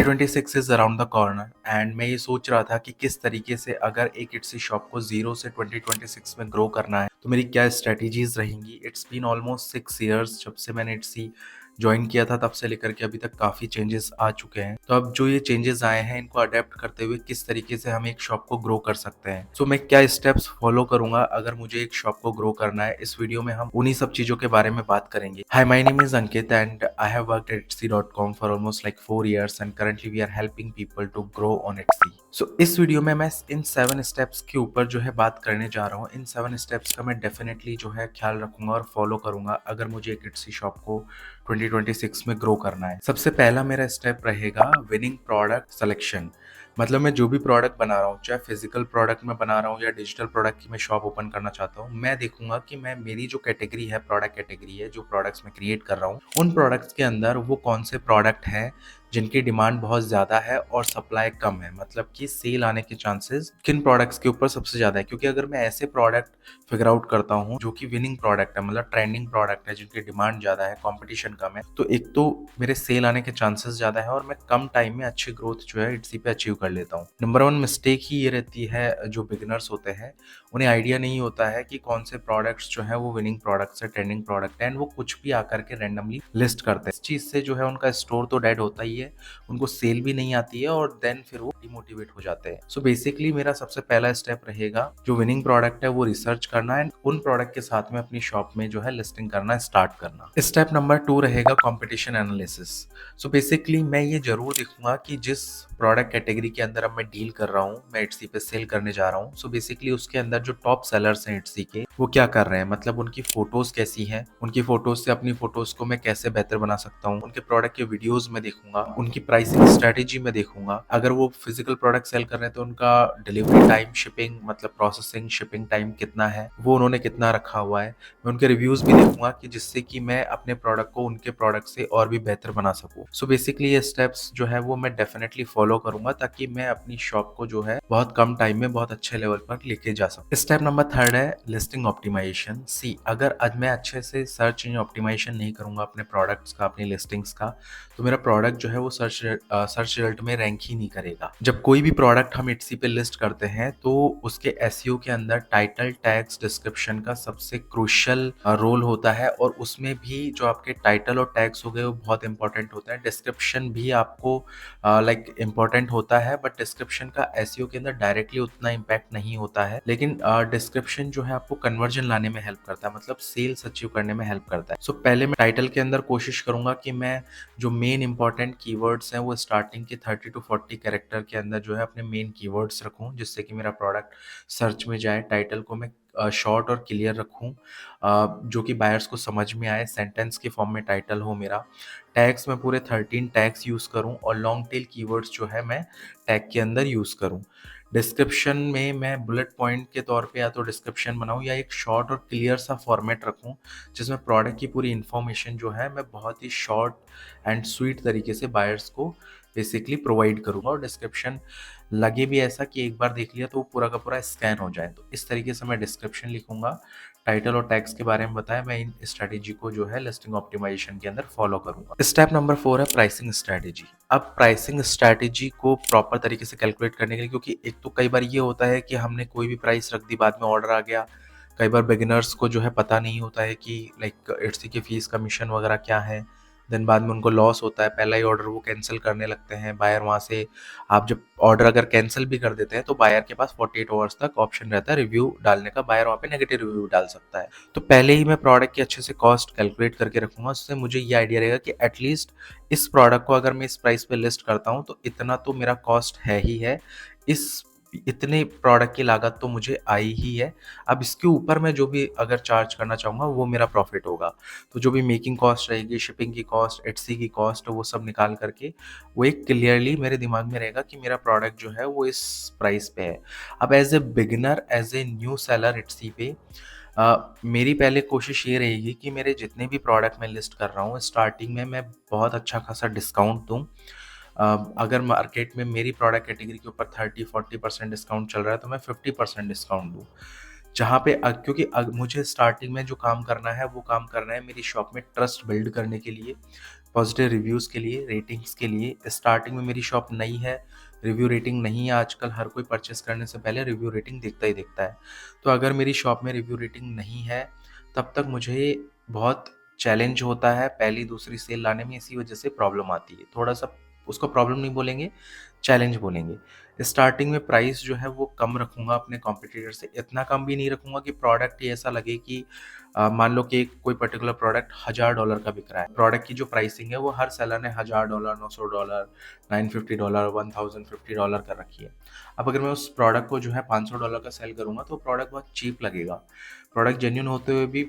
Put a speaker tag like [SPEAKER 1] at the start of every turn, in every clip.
[SPEAKER 1] 2026 is around the corner and मैं ये सोच रहा था कि किस तरीके से अगर एक इट्सी शॉप को ज़ीरो से 2026 में ग्रो करना है, तो मेरी क्या स्ट्रैटेजीज़ रहेंगी। इट्स बीन ऑलमोस्ट 6 इयर्स जब से मैंने इट्सी जॉइन किया था, तब से लेकर के अभी तक काफ़ी चेंजेस आ चुके हैं। तो अब जो ये चेंजेस आए हैं, इनको अडेप्ट करते हुए किस तरीके से हम एक शॉप को ग्रो कर सकते हैं। सो मैं क्या स्टेप्स फॉलो करूंगा अगर मुझे एक शॉप को ग्रो करना है। इस वीडियो में हम उन्हीं सब चीज़ों के बारे में बात करेंगे। Hi, my name is Ankit and I have worked at etsy.com for almost like 4 years and currently we are helping people to grow on Etsy। So इस वीडियो में मैं इन 7 स्टेप्स के ऊपर जो है बात करने जा रहा हूँ। इन 7 स्टेप्स का मैं डेफिनेटली जो है ख्याल रखूंगा और फॉलो करूंगा अगर मुझे एक Etsy शॉप को 2026 में ग्रो करना है। सबसे पहला मेरा स्टेप रहेगा विनिंग प्रोडक्ट सिलेक्शन। मतलब मैं जो भी प्रोडक्ट बना रहा हूँ, चाहे फिजिकल प्रोडक्ट में बना रहा हूँ या डिजिटल प्रोडक्ट की मैं शॉप ओपन करना चाहता हूँ, मैं देखूंगा कि मैं मेरी जो कैटेगरी है, प्रोडक्ट कैटेगरी है, जो प्रोडक्ट्स मैं क्रिएट कर रहा हूँ, उन प्रोडक्ट्स के अंदर वो कौन से प्रोडक्ट हैं जिनकी डिमांड बहुत ज़्यादा है और सप्लाई कम है। मतलब कि सेल आने के चांसेस किन प्रोडक्ट्स के ऊपर सबसे ज़्यादा है। क्योंकि अगर मैं ऐसे प्रोडक्ट फिगर आउट करता हूँ जो कि विनिंग प्रोडक्ट है, मतलब ट्रेंडिंग प्रोडक्ट है, जिनकी डिमांड ज़्यादा है, कंपटीशन कम है, तो एक तो मेरे सेल आने के चांसेस ज़्यादा है और मैं कम टाइम में अच्छी ग्रोथ जो है इट्सी पे अचीव कर लेता हूँ। नंबर 1 मिस्टेक ही ये रहती है, जो बिगिनर्स होते हैं उन्हें आइडिया नहीं होता है कि कौन से प्रोडक्ट्स जो है वो विनिंग प्रोडक्ट्स है, ट्रेंडिंग प्रोडक्ट है, एंड वो कुछ भी आकर के रैंडमली लिस्ट करते हैं। इस चीज़ से जो है उनका स्टोर तो डेड होता ही है, उनको सेल भी नहीं आती है और देन फिर वो डिमोटिवेट हो जाते हैं। सो बेसिकली मेरा सबसे पहला स्टेप रहेगा जो विनिंग प्रोडक्ट है वो रिसर्च करना एंड उन प्रोडक्ट के साथ में अपनी शॉप में जो है लिस्टिंग करना स्टार्ट करना। स्टेप नंबर 2 रहेगा कंपटीशन एनालिसिस। सो बेसिकली मैं ये जरूर देखूंगा कि जिस प्रोडक्ट कैटेगरी के अंदर अब मैं डील कर रहा हूँ, मैं इट्सी पे सेल करने जा रहा हूँ, सो बेसिकली उसके अंदर जो टॉप सेलर्स हैं इट्सी के, वो क्या कर रहे हैं, मतलब उनकी फोटोज कैसी हैं, उनकी फोटोज से अपनी फोटोज को मैं कैसे बेहतर बना सकता हूँ, उनके प्रोडक्ट के वीडियोज में देखूंगा, उनकी प्राइसिंग स्ट्रेटेजी में देखूंगा। अगर वो फिजिकल प्रोडक्ट सेल कर रहे हैं तो उनका डिलीवरी टाइम, शिपिंग मतलब प्रोसेसिंग, शिपिंग टाइम कितना है, वो उन्होंने कितना रखा हुआ है। मैं उनके रिव्यूज भी देखूंगा कि जिससे कि मैं अपने प्रोडक्ट को उनके प्रोडक्ट से और भी बेहतर बना सकूं। सो बेसिकली ये स्टेप्स जो है वो मैं डेफिनेटली फॉलो करूंगा ताकि मैं अपनी शॉप को जो है बहुत कम टाइम में बहुत अच्छे लेवल पर लेके जा सकूं। स्टेप नंबर 3 है लिस्टिंग ऑप्टिमाइजेशन। सी, अगर आज मैं अच्छे से सर्च इंजन ऑप्टिमाइजेशन नहीं करूंगा अपने प्रोडक्ट्स का, अपनी लिस्टिंग्स का, तो मेरा प्रोडक्ट जो है वो सर्च रिजल्ट में रैंक ही नहीं करेगा। जब कोई भी प्रोडक्ट हम इट्सी पे लिस्ट करते हैं तो उसके एसईओ के अंदर टाइटल, टैग्स, डिस्क्रिप्शन का सबसे क्रूशियल रोल होता है और उसमें भी जो आपके टाइटल और टैग्स हो गए वो बहुत इंपॉर्टेंट होता है। डिस्क्रिप्शन भी आपको लाइक इंपॉर्टेंट होता है, बट डिस्क्रिप्शन का एसईओ के अंदर डायरेक्टली उतना इम्पैक्ट नहीं होता है, लेकिन डिस्क्रिप्शन जो है आपको कन्वर्जन लाने में हेल्प करता है, मतलब सेल्स अचीव करने में हेल्प करता है। सो पहले मैं टाइटल के अंदर कोशिश करूंगा कि मैं जो मेन इंपॉर्टेंट कीवर्ड्स हैं वो स्टार्टिंग के 30 to 40 कैरेक्टर के अंदर जो है अपने मेन कीवर्ड्स रखूं, जिससे कि मेरा प्रोडक्ट सर्च में जाए। टाइटल को मैं शॉर्ट और क्लियर रखूं, जो कि बायर्स को समझ में आए, सेंटेंस के फॉर्म में टाइटल हो मेरा। टैग्स में पूरे 13 टैग्स यूज़ करूं और लॉन्ग टेल कीवर्ड्स जो है मैं टैग के अंदर यूज़ करूं। डिस्क्रिप्शन में मैं बुलेट पॉइंट के तौर पे या तो डिस्क्रिप्शन बनाऊं या एक शॉर्ट और क्लियर सा फॉर्मेट रखूं, जिसमें प्रोडक्ट की पूरी इन्फॉर्मेशन जो है मैं बहुत ही शॉर्ट एंड स्वीट तरीके से बायर्स को बेसिकली प्रोवाइड करूंगा। और डिस्क्रिप्शन लगे भी ऐसा कि एक बार देख लिया तो वो पूरा का पूरा स्कैन हो जाए। तो इस तरीके से मैं डिस्क्रिप्शन लिखूंगा, टाइटल और टैग्स के बारे में बताया। मैं इन स्ट्रेटेजी को जो है लिस्टिंग ऑप्टिमाइजेशन के अंदर फॉलो करूंगा। स्टेप नंबर 4 है प्राइसिंग स्ट्रेटेजी। अब प्राइसिंग स्ट्रेटेजी को प्रॉपर तरीके से कैलकुलेट करने के लिए, क्योंकि एक तो कई बार ये होता है कि हमने कोई भी प्राइस रख दी, बाद में ऑर्डर आ गया। कई बार बिगिनर्स को जो है पता नहीं होता है कि लाइक इट्सी की फीस, कमीशन वगैरह क्या है, देन बाद में उनको लॉस होता है, पहला ही ऑर्डर वो कैंसिल करने लगते हैं। बायर वहाँ से, आप जब ऑर्डर अगर कैंसिल भी कर देते हैं तो बायर के पास 48 आवर्स तक ऑप्शन रहता है रिव्यू डालने का। बायर वहाँ पे नेगेटिव रिव्यू डाल सकता है। तो पहले ही मैं प्रोडक्ट की अच्छे से कॉस्ट कैलकुलेट करके रखूंगा, उससे मुझे ये आइडिया रहेगा कि एटलीस्ट इस प्रोडक्ट को अगर मैं इस प्राइस पे लिस्ट करता हूँ तो इतना तो मेरा कॉस्ट है ही है, इस इतने प्रोडक्ट की लागत तो मुझे आई ही है। अब इसके ऊपर मैं जो भी अगर चार्ज करना चाहूँगा वो मेरा प्रॉफिट होगा। तो जो भी मेकिंग कॉस्ट रहेगी, शिपिंग की कॉस्ट, एटसी की कॉस्ट, वो सब निकाल करके वो एक क्लियरली मेरे दिमाग में रहेगा कि मेरा प्रोडक्ट जो है वो इस प्राइस पे है। अब as a beginner, as a new seller Etsy पे, मेरी पहले कोशिश ये रहेगी कि मेरे जितने भी प्रोडक्ट मैं लिस्ट कर रहा हूँ स्टार्टिंग में मैं बहुत अच्छा खासा डिस्काउंट दूँ। अगर मार्केट में मेरी प्रोडक्ट कैटेगरी के ऊपर 30-40% डिस्काउंट चल रहा है तो मैं 50% डिस्काउंट दूँ। जहाँ पे क्योंकि मुझे स्टार्टिंग में जो काम करना है वो काम करना है मेरी शॉप में ट्रस्ट बिल्ड करने के लिए। पॉजिटिव रिव्यूज़ के लिए, रेटिंग्स के लिए। स्टार्टिंग में मेरी शॉप नई है, रिव्यू रेटिंग नहीं है, आजकल हर कोई परचेज़ करने से पहले रिव्यू रेटिंग देखता ही देखता है। तो अगर मेरी शॉप में रिव्यू रेटिंग नहीं है, तब तक मुझे बहुत चैलेंज होता है पहली दूसरी सेल लाने में, इसी वजह से प्रॉब्लम आती है। थोड़ा-सा उसको प्रॉब्लम नहीं बोलेंगे, चैलेंज बोलेंगे। स्टार्टिंग में प्राइस जो है वो कम रखूँगा अपने कॉम्पिटिटर से, इतना कम भी नहीं रखूँगा कि प्रोडक्ट ही ऐसा लगे कि मान लो कि कोई पर्टिकुलर प्रोडक्ट $1000 का बिक रहा है। प्रोडक्ट की जो प्राइसिंग है वो हर सेलर ने $1000, $900, $950, $1050 कर रखी है। अब अगर मैं उस प्रोडक्ट को जो है $500 का सेल करूँगा तो प्रोडक्ट बहुत चीप लगेगा। प्रोडक्ट जेन्युइन होते हुए भी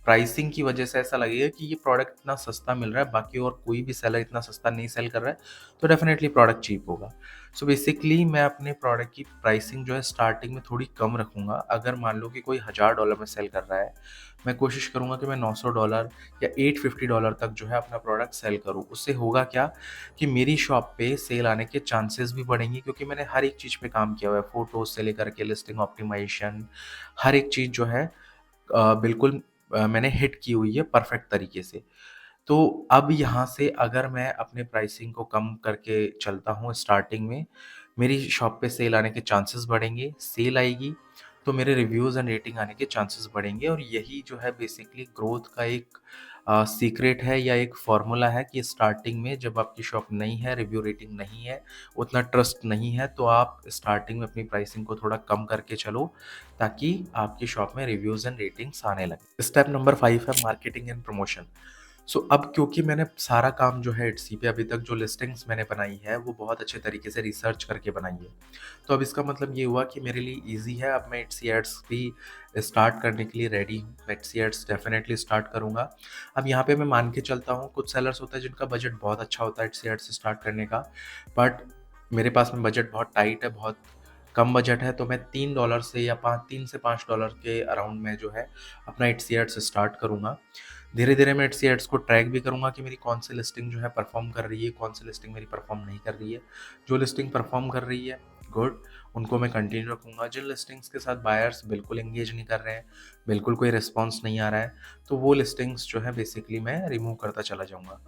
[SPEAKER 1] प्राइसिंग की वजह से ऐसा लगेगा कि ये प्रोडक्ट इतना सस्ता मिल रहा है, बाकी और कोई भी सेलर इतना सस्ता नहीं सेल कर रहा है, तो डेफ़िनेटली प्रोडक्ट चीप होगा। सो बेसिकली मैं अपने प्रोडक्ट की प्राइसिंग जो है स्टार्टिंग में थोड़ी कम रखूँगा। अगर मान लो कि कोई $1000 में सेल कर रहा है, मैं कोशिश करूँगा कि मैं $900 या $850 तक जो है अपना प्रोडक्ट सेल करूँ। उससे होगा क्या कि मेरी शॉप पे सेल आने के चांसेस भी बढ़ेंगे, क्योंकि मैंने हर एक चीज़ पे काम किया हुआ है, फ़ोटोज़ से लेकर के लिस्टिंग ऑप्टिमाइज़ेशन, हर एक चीज़ जो है बिल्कुल मैंने हिट की हुई है परफेक्ट तरीके से। तो अब यहाँ से अगर मैं अपने प्राइसिंग को कम करके चलता हूँ स्टार्टिंग में, मेरी शॉप पे सेल आने के चांसेस बढ़ेंगे, सेल आएगी तो मेरे रिव्यूज़ एंड रेटिंग आने के चांसेस बढ़ेंगे, और यही जो है बेसिकली ग्रोथ का एक सीक्रेट है या एक फ़ॉर्मूला है कि स्टार्टिंग में जब आपकी शॉप नई है, रिव्यू रेटिंग नहीं है, उतना ट्रस्ट नहीं है, तो आप स्टार्टिंग में अपनी प्राइसिंग को थोड़ा कम करके चलो, ताकि आपकी शॉप में रिव्यूज़ एंड रेटिंग्स आने लगे। स्टेप नंबर 5 है मार्केटिंग एंड प्रमोशन। सो अब क्योंकि मैंने सारा काम जो है इट्सी पे अभी तक जो लिस्टिंग्स मैंने बनाई है वो बहुत अच्छे तरीके से रिसर्च करके बनाई है। तो अब इसका मतलब ये हुआ कि मेरे लिए ईज़ी है, अब मैं इट्सी एड्स भी स्टार्ट करने के लिए रेडी हूँ। मैं इट्सी एड्स डेफ़िनेटली स्टार्ट करूँगा। अब यहाँ पे मैं मान के चलता हूँ, कुछ सेलर्स होते हैं जिनका बजट बहुत अच्छा होता है इट्सी एड्स स्टार्ट करने का, बट मेरे पास में बजट बहुत टाइट है, बहुत कम बजट है, तो मैं $3 से या 5 के अराउंड में जो है अपना इट्सी एड्स स्टार्ट करूँगा। धीरे-धीरे मैं इट्सी एड्स को ट्रैक भी करूँगा कि मेरी कौन सी लिस्टिंग जो है परफ़ॉर्म कर रही है, कौन सी लिस्टिंग मेरी परफ़ॉर्म नहीं कर रही है। जो लिस्टिंग परफ़ॉर्म कर रही है, गुड, उनको मैं कंटिन्यू रखूँगा। जिन लिस्टिंग्स के साथ बायर्स बिल्कुल एंगेज नहीं कर रहे हैं, बिल्कुल कोई रिस्पॉन्स नहीं आ रहा है, तो वो लिस्टिंग्स जो है बेसिकली मैं रिमूव करता चला जाऊँगा।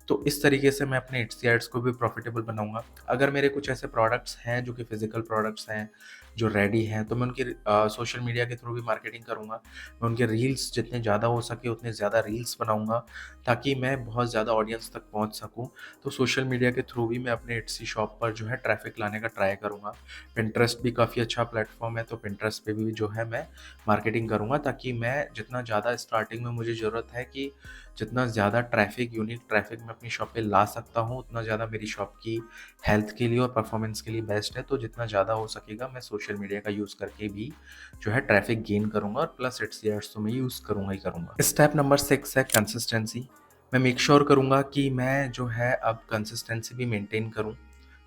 [SPEAKER 1] तो इस तरीके से मैं अपने इट्सी एड्स को भी प्रॉफ़िटेबल बनाऊँगा। अगर मेरे कुछ ऐसे प्रोडक्ट्स हैं जो कि फ़िज़िकल प्रोडक्ट्स हैं, जो रेडी हैं, तो मैं उनकी सोशल मीडिया के थ्रू भी मार्केटिंग करूँगा। मैं उनके रील्स जितने ज़्यादा हो सके उतने ज़्यादा रील्स बनाऊँगा, ताकि मैं बहुत ज़्यादा ऑडियंस तक पहुँच सकूँ। तो सोशल मीडिया के थ्रू भी मैं अपने इट्सी शॉप पर जो है ट्रैफ़िक लाने का ट्राई करूँगा। पिंटरेस्ट भी काफ़ी अच्छा प्लेटफ़ॉर्म है, तो पिंटरेस्ट पे भी जो है मैं मार्केटिंग करूँगा, ताकि मैं जितना ज़्यादा स्टार्टिंग में मुझे ज़रूरत है कि जितना ज़्यादा ट्रैफ़िक, यूनिक ट्रैफ़िक मैं अपनी शॉप पे ला सकता हूँ, उतना ज़्यादा मेरी शॉप की हेल्थ के लिए और परफ़ॉर्मेंस के लिए बेस्ट है। तो जितना ज़्यादा हो सकेगा मैं सोशल मीडिया का यूज़ करके भी जो है ट्रैफ़िक गेन करूँगा, और प्लस इट्सी एड्स तो मैं यूज़ करूँगा ही करूँगा। स्टेप नंबर 6 है कंसिस्टेंसी। मैं मेक श्योर करूँगा कि मैं जो है अब कंसिस्टेंसी भी मेंटेन करूँ।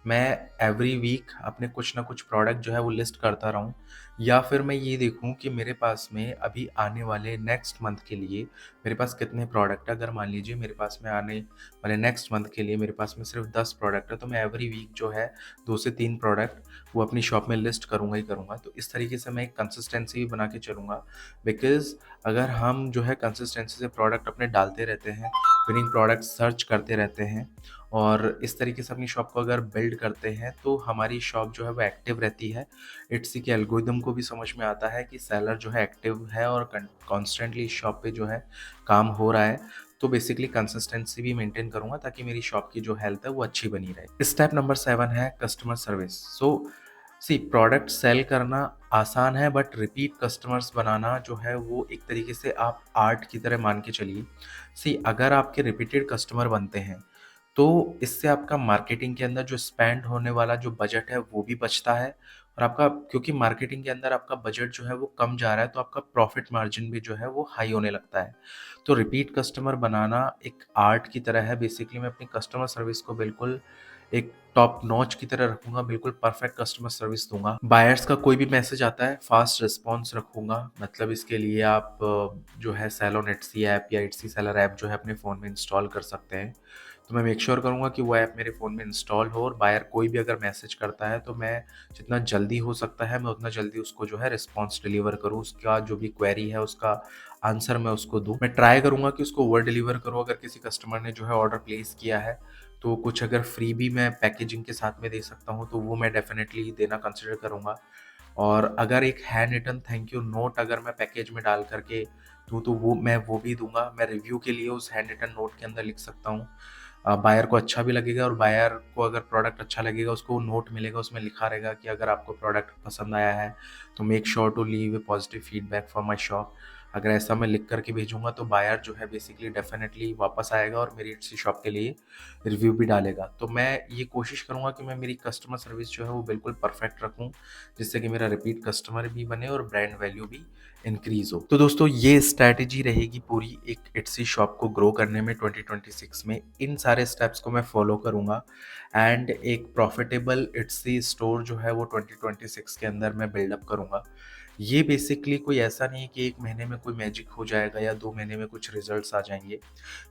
[SPEAKER 1] मैं एवरी वीक अपने कुछ ना कुछ प्रोडक्ट जो है वो लिस्ट करता रहूँ, या फिर मैं ये देखूँ कि मेरे पास में अभी आने वाले नेक्स्ट मंथ के लिए मेरे पास कितने प्रोडक्ट है। अगर मान लीजिए मेरे पास में आने वाले नेक्स्ट मंथ के लिए मेरे पास में सिर्फ 10 प्रोडक्ट है, तो मैं एवरी वीक जो है 2 से 3 प्रोडक्ट वो अपनी शॉप में लिस्ट करूँगा ही करूँगा। तो इस तरीके से मैं एक कंसिस्टेंसी भी बना के चलूँगा, बिकॉज़ अगर हम जो है कंसिस्टेंसी से प्रोडक्ट अपने डालते रहते हैं, विनिंग प्रोडक्ट सर्च करते रहते हैं, और इस तरीके से अपनी शॉप को अगर बिल्ड करते हैं, तो हमारी शॉप जो है वो एक्टिव रहती है। इट्सी के एल्गोरिदम को भी समझ में आता है कि सेलर जो है एक्टिव है और कॉन्स्टेंटली इस शॉप पे जो है काम हो रहा है। तो बेसिकली कंसिस्टेंसी भी मेंटेन करूँगा, ताकि मेरी शॉप की जो हेल्थ है वो अच्छी बनी रहे। स्टेप नंबर 7 है कस्टमर सर्विस। सो सी प्रोडक्ट सेल करना आसान है, बट रिपीट कस्टमर्स बनाना जो है वो एक तरीके से आप आर्ट की तरह मान के चलिए। सी अगर आपके रिपीटेड कस्टमर बनते हैं, तो इससे आपका मार्केटिंग के अंदर जो स्पेंड होने वाला जो बजट है वो भी बचता है, और आपका, क्योंकि मार्केटिंग के अंदर आपका बजट जो है वो कम जा रहा है, तो आपका प्रॉफिट मार्जिन भी जो है वो हाई होने लगता है। तो रिपीट कस्टमर बनाना एक आर्ट की तरह है। बेसिकली मैं अपनी कस्टमर सर्विस को बिल्कुल एक टॉप नॉच की तरह रखूँगा, बिल्कुल परफेक्ट कस्टमर सर्विस दूँगा। बायर्स का कोई भी मैसेज आता है, फास्ट रिस्पॉन्स रखूँगा। मतलब इसके लिए आप जो है सेल ऑन इट्सी ऐप या इट्सी सेलर ऐप जो है अपने फ़ोन में इंस्टॉल कर सकते हैं। तो मैं मेक श्योर करूँगा कि वो ऐप मेरे फ़ोन में इंस्टॉल हो और बायर कोई भी अगर मैसेज करता है तो मैं जितना जल्दी हो सकता है मैं उतना जल्दी उसको जो है रिस्पॉन्स डिलीवर करूँ। उसका जो भी क्वेरी है उसका आंसर मैं उसको दूँ। मैं ट्राई करूँगा कि उसको ओवर डिलीवर करूँ। अगर किसी कस्टमर ने जो है ऑर्डर प्लेस किया है तो कुछ अगर फ्री भी मैं पैकेजिंग के साथ में दे सकता हूँ तो वो मैं डेफ़िनेटली देना कंसिडर करूँगा। और अगर एक hand written thank you note अगर मैं पैकेज में डाल करके दूँ तो वो भी दूँगा। मैं रिव्यू के लिए उस हैंड रिटन नोट के अंदर लिख सकता हूँ। बायर को अच्छा भी लगेगा और बायर को अगर प्रोडक्ट अच्छा लगेगा उसको नोट मिलेगा, उसमें लिखा रहेगा कि अगर आपको प्रोडक्ट पसंद आया है तो make sure to leave a positive feedback for my shop. अगर ऐसा मैं लिख करके भेजूँगा तो बायर जो है बेसिकली डेफ़िनेटली वापस आएगा और मेरी इट्सी शॉप के लिए रिव्यू भी डालेगा। तो मैं ये कोशिश करूँगा कि मैं मेरी कस्टमर सर्विस जो है वो बिल्कुल परफेक्ट रखूँ, जिससे कि मेरा रिपीट कस्टमर भी बने और ब्रांड वैल्यू भी इंक्रीज़ हो। तो दोस्तों ये स्ट्रैटेजी रहेगी पूरी एक इट्सी शॉप को ग्रो करने में 2026 में। इन सारे स्टेप्स को मैं फॉलो करूँगा एंड एक प्रॉफिटेबल इट्सी स्टोर जो है वो 2026 के अंदर मैं बिल्डअप करूँगा। ये बेसिकली कोई ऐसा नहीं है कि 1 महीने में कोई मैजिक हो जाएगा या 2 महीने में कुछ रिजल्ट्स आ जाएँगे।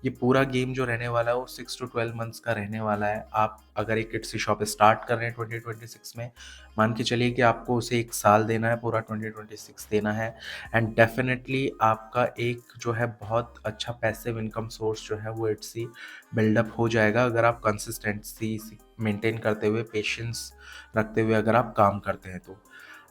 [SPEAKER 1] ये पूरा गेम जो रहने वाला है वो 6 टू 12 मंथ्स का रहने वाला है। आप अगर एक इट्सी शॉप स्टार्ट कर रहे हैं 2026 में, मान के चलिए कि आपको उसे 1 साल देना है, पूरा 2026 देना है एंड डेफ़िनेटली आपका एक जो है बहुत अच्छा पैसिव इनकम सोर्स जो है वो इट्सी बिल्डअप हो जाएगा अगर आप कंसिस्टेंसी मेंटेन करते हुए, पेशेंस रखते हुए अगर आप काम करते हैं तो।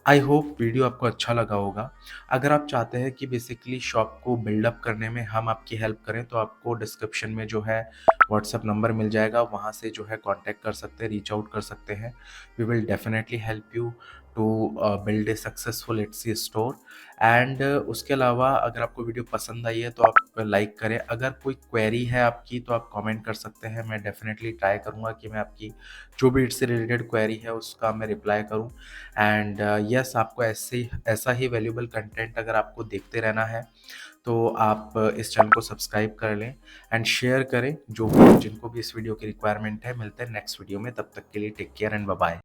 [SPEAKER 1] आई होप वीडियो आपको अच्छा लगा होगा। अगर आप चाहते हैं कि बेसिकली शॉप को बिल्डअप करने में हम आपकी हेल्प करें तो आपको डिस्क्रिप्शन में जो है व्हाट्सएप नंबर मिल जाएगा, वहाँ से जो है कॉन्टैक्ट कर सकते हैं, रीच आउट कर सकते हैं। We will definitely help you to build a successful Etsy store and उसके अलावा अगर आपको वीडियो पसंद आई है तो आप लाइक करें। अगर कोई क्वेरी है आपकी तो आप कमेंट कर सकते हैं। मैं डेफिनेटली ट्राई करूँगा कि मैं आपकी जो भी इससे रिलेटेड क्वेरी है उसका मैं रिप्लाई करूँ एंड यस आपको ऐसा ही वैल्यूएबल कंटेंट अगर आपको देखते रहना है तो आप इस चैनल को सब्सक्राइब कर लें एंड शेयर करें जो भी जिनको भी इस वीडियो की रिक्वायरमेंट है। मिलते हैं नेक्स्ट वीडियो में, तब तक के लिए take care and bye bye.